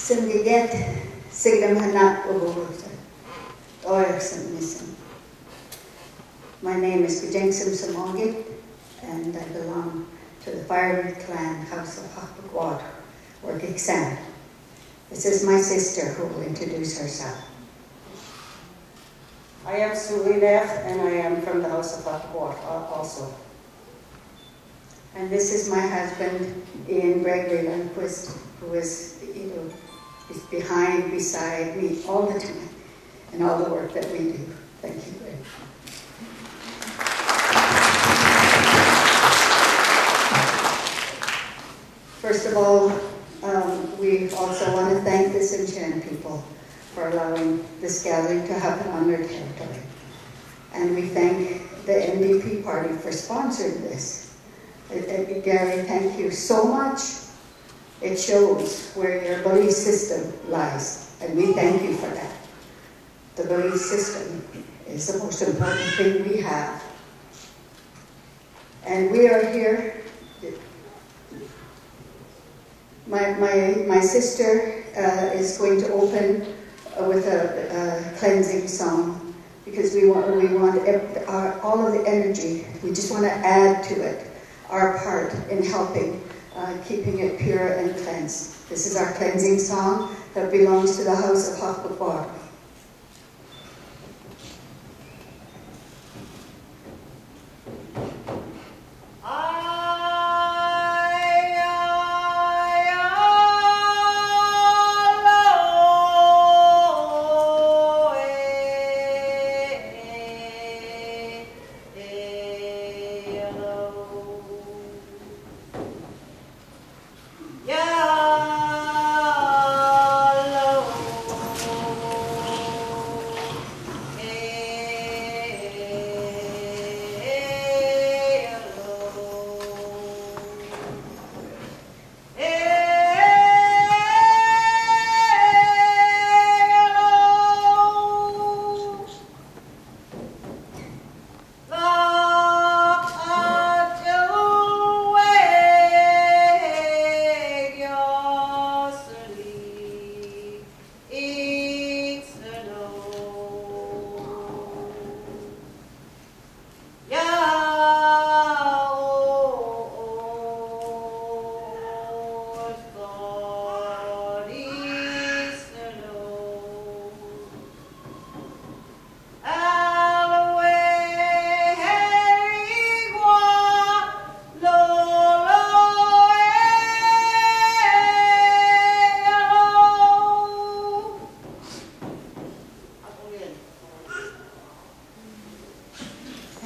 Simgiget, Signum Hanat Uburusa, Oyaxam. My name is Gitxsans, and I belong to the fireman clan House of Haida, or Gitxsans. This is my sister who will introduce herself. I am Marlene, and I am from the House of Haida also. And this is my husband, Audrey Lindquist, who is, is beside me all the time, and all the work that we do. Thank you very much. First of all, we also want to thank the Gitxsans people for allowing this gathering to happen on their territory. And we thank the NDP party for sponsoring this. Gary, thank you so much. It shows where your belief system lies, and we thank you for that. The belief system is the most important thing we have. And we are here. My sister is going to open with a cleansing song, because we want all of the energy. We just want to add to it our part in helping, keeping it pure and cleansed. This is our cleansing song that belongs to the House of Haida.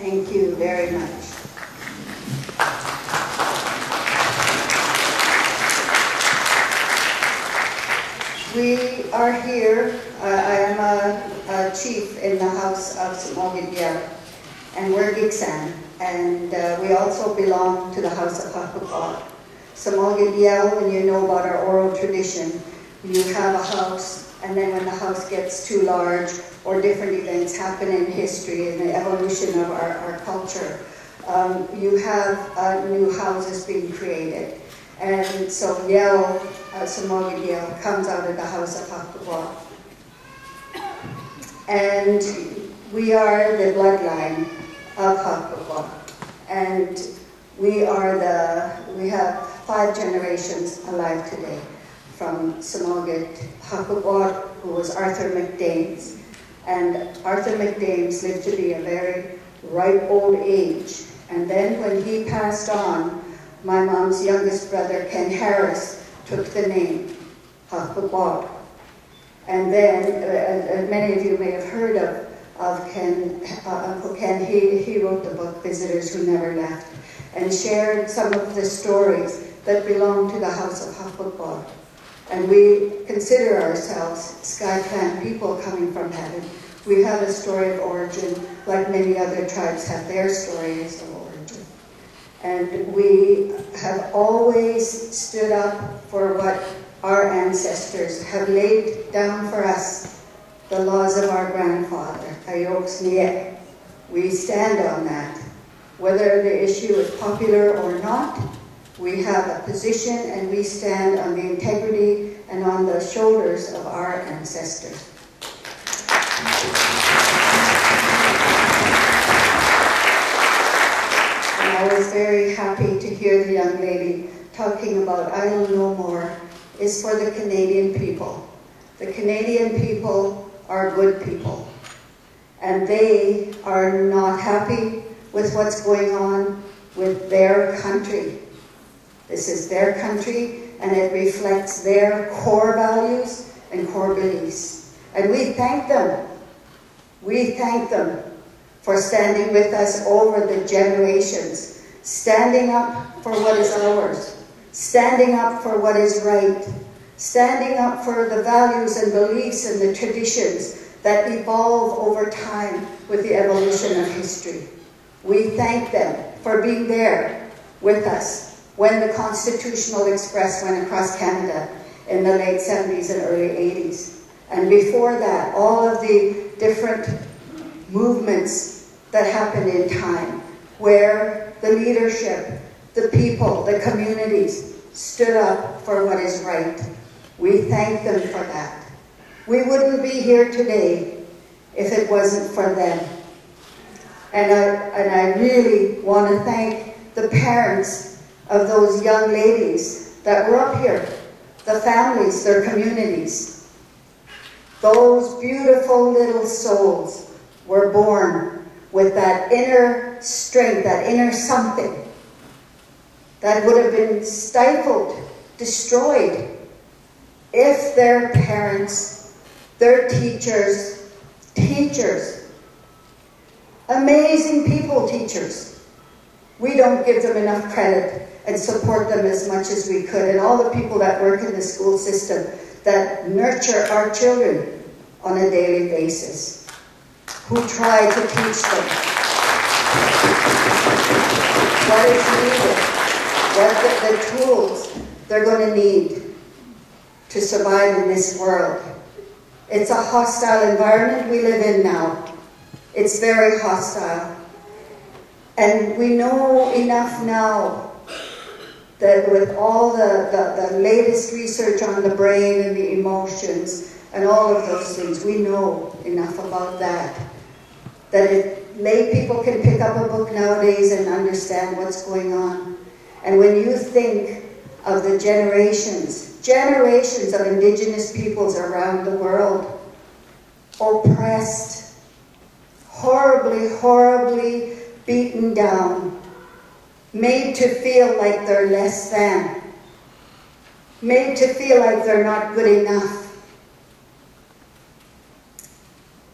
Thank you very much. We are here. I am a chief in the House of Haida, and we're Gitxsans, and we also belong to the House of Haida. Haida, when you know about our oral tradition, you have a house, and then when the house gets too large, or different events happen in history and the evolution of our culture, you have new houses being created. And so Samogid Yell comes out of the House of Haida. And we are the bloodline of Haida. And we have 5 generations alive today, from Samogid Haida, who was Arthur McDames. And Arthur McDames lived to be a very ripe old age. And then when he passed on, my mom's youngest brother, Ken Harris, took the name Haida. And then, as many of you may have heard of Ken, Uncle Ken, he wrote the book Visitors Who Never Left, and shared some of the stories that belong to the House of Haida. And we consider ourselves Sky Clan people coming from heaven. We have a story of origin, like many other tribes have their stories of origin. And we have always stood up for what our ancestors have laid down for us, the laws of our grandfather, Ayoks Niet. We stand on that. Whether the issue is popular or not, We have a position and we stand on the integrity and on the shoulders of our ancestors. And I was very happy to hear the young lady talking about Idle No More is for the Canadian people. The Canadian people are good people. And they are not happy with what's going on with their country. This is their country, and it reflects their core values and core beliefs. And we thank them. We thank them for standing with us over the generations, standing up for what is ours, standing up for what is right, standing up for the values and beliefs and the traditions that evolve over time with the evolution of history. We thank them for being there with us when the Constitutional Express went across Canada in the late 70s and early 80s. And before that, all of the different movements that happened in time, where the leadership, the people, the communities stood up for what is right. We thank them for that. We wouldn't be here today if it wasn't for them. And I really want to thank the parents of those young ladies that were up here, the families, their communities. Those beautiful little souls were born with that inner strength, that inner something that would have been stifled, destroyed, if their parents, their teachers, amazing people, teachers. We don't give them enough credit and support them as much as we could. And all the people that work in the school system that nurture our children on a daily basis, who try to teach them what is needed, what the tools they're going to need to survive in this world. It's a hostile environment we live in now. It's very hostile. And we know enough now that with all the latest research on the brain and the emotions and all of those things, we know enough about that. Lay people can pick up a book nowadays and understand what's going on. And when you think of the generations of Indigenous peoples around the world, oppressed, horribly, horribly beaten down, made to feel like they're less than, made to feel like they're not good enough.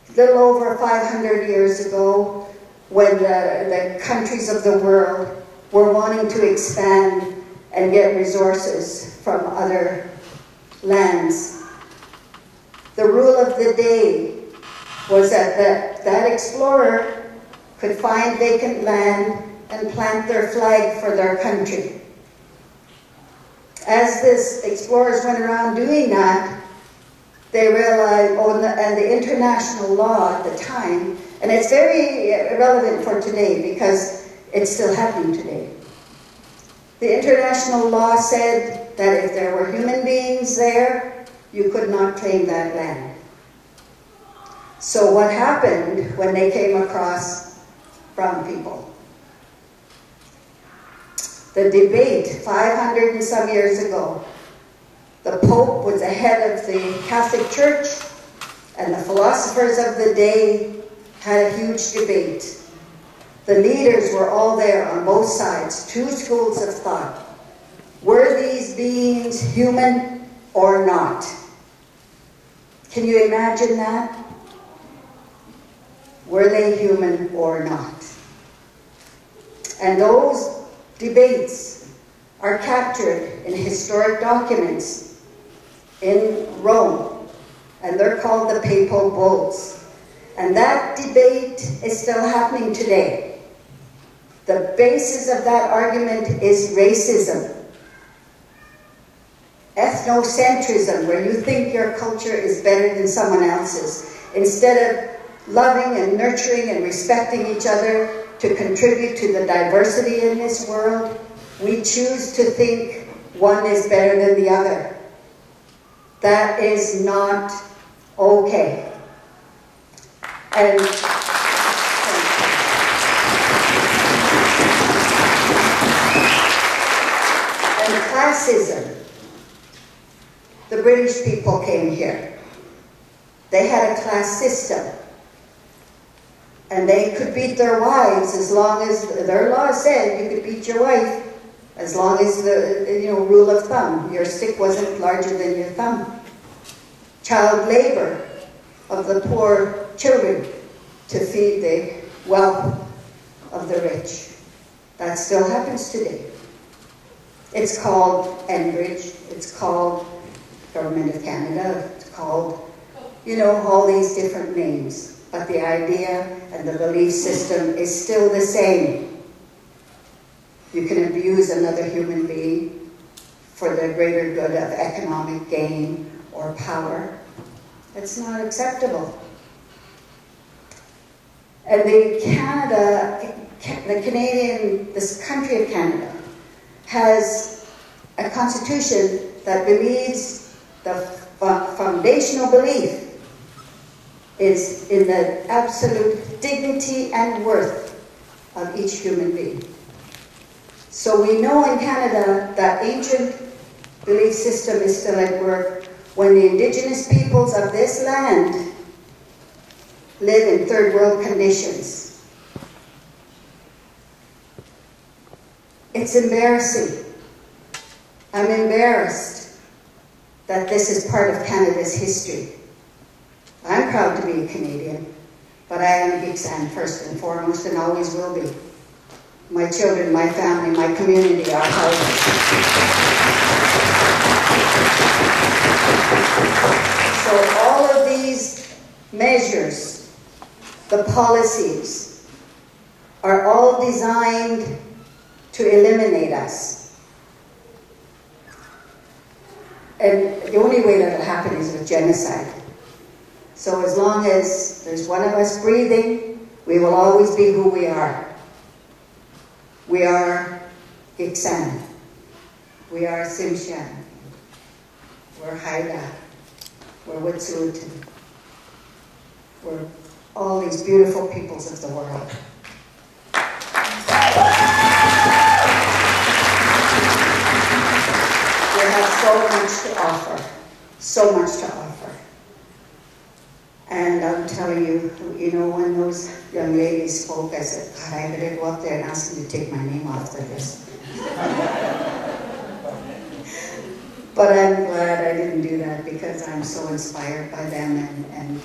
A little over 500 years ago, when the countries of the world were wanting to expand and get resources from other lands, the rule of the day was that explorer could find vacant land and plant their flag for their country. As these explorers went around doing that, they realized, and the international law at the time, and it's very relevant for today because it's still happening today. The international law said that if there were human beings there, you could not claim that land. So what happened when they came across brown people? The debate 500 and some years ago, the Pope was the head of the Catholic Church, and the philosophers of the day had a huge debate. The leaders were all there on both sides, two schools of thought. Were these beings human or not? Can you imagine that? Were they human or not? And those debates are captured in historic documents in Rome, and they're called the Papal Bulls. And that debate is still happening today. The basis of that argument is racism, ethnocentrism, where you think your culture is better than someone else's, instead of loving and nurturing and respecting each other to contribute to the diversity in this world. we choose to think one is better than the other. That is not okay. And classism. The British people came here. They had a class system. And they could beat their wives as long as their law said you could beat your wife as long as the rule of thumb. Your stick wasn't larger than your thumb. Child labor of the poor children to feed the wealth of the rich. That still happens today. It's called Enbridge, it's called Government of Canada, it's called, all these different names. But the idea and the belief system is still the same. You can abuse another human being for the greater good of economic gain or power. It's not acceptable. And this country of Canada, has a constitution that believes the foundational belief is in the absolute dignity and worth of each human being. So we know in Canada that ancient belief system is still at work when the Indigenous peoples of this land live in third world conditions. It's embarrassing. I'm embarrassed that this is part of Canada's history. I'm proud to be a Canadian, but I am a Gitxsan first and foremost and always will be. My children, my family, my community are Haida. So all of these measures, the policies, are all designed to eliminate us. And the only way that will happen is with genocide. So as long as there's one of us breathing, we will always be who we are. We are Gitxsan. We are Tsimshian. We're Haida. We're Wet'suwet'en. We're all these beautiful peoples of the world. We have so much to offer, so much to offer. And I'm telling you, when those young ladies spoke, I said, God, I better go up there and ask them to take my name off the list. But I'm glad I didn't do that because I'm so inspired by them and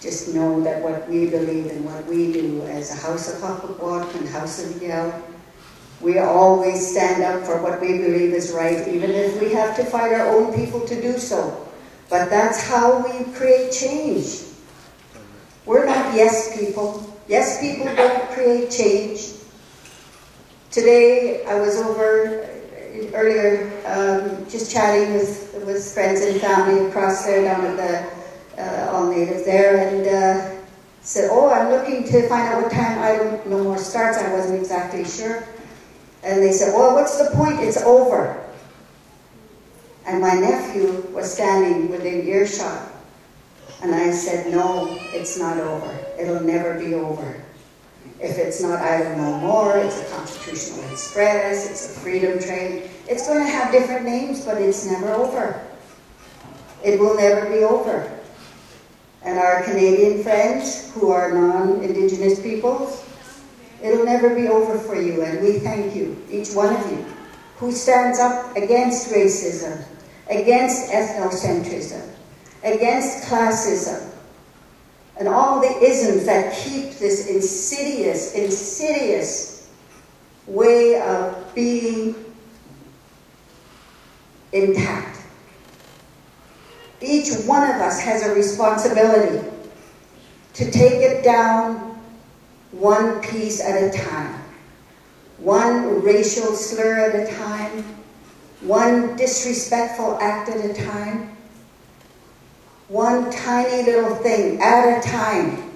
just know that what we believe and what we do as a House of Hakwak and House of Yell, we always stand up for what we believe is right, even if we have to fight our own people to do so. But that's how we create change. We're not yes people. Yes people don't create change. Today, I was over earlier just chatting with friends and family across there down at the All Native there, and said, oh, I'm looking to find out what time Idle No More starts. I wasn't exactly sure. And they said, well, what's the point? It's over. And my nephew was standing within earshot. And I said, no, it's not over. It'll never be over. If it's not Idle No More, it's a Constitutional Express, it's a Freedom Train. It's going to have different names, but it's never over. It will never be over. And our Canadian friends who are non-Indigenous peoples, it'll never be over for you, and we thank you, each one of you, who stands up against racism, against ethnocentrism, against classism, and all the isms that keep this insidious, insidious way of being intact. Each one of us has a responsibility to take it down one piece at a time, one racial slur at a time, one disrespectful act at a time, one tiny little thing at a time.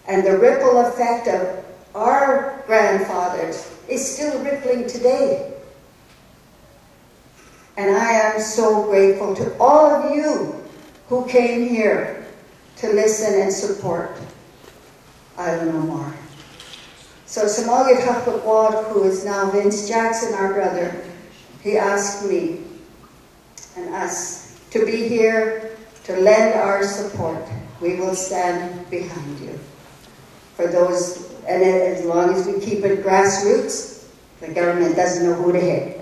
And the ripple effect of our grandfathers is still rippling today. And I am so grateful to all of you who came here to listen and support I'll No More. So Samogit Hakpakwad, who is now Vince Jackson, our brother, he asked me and us to be here to lend our support. We will stand behind you. For those, and as long as we keep it grassroots, the government doesn't know who to hit.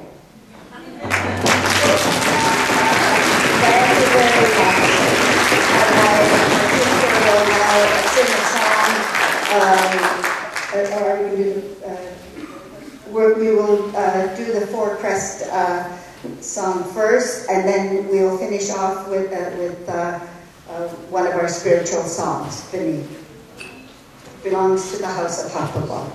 Thank you very much. I sing a song, we will do the Four Crest song first, and then we will finish off with one of our spiritual songs, Beneath. Belongs to the House of Hakpakwad.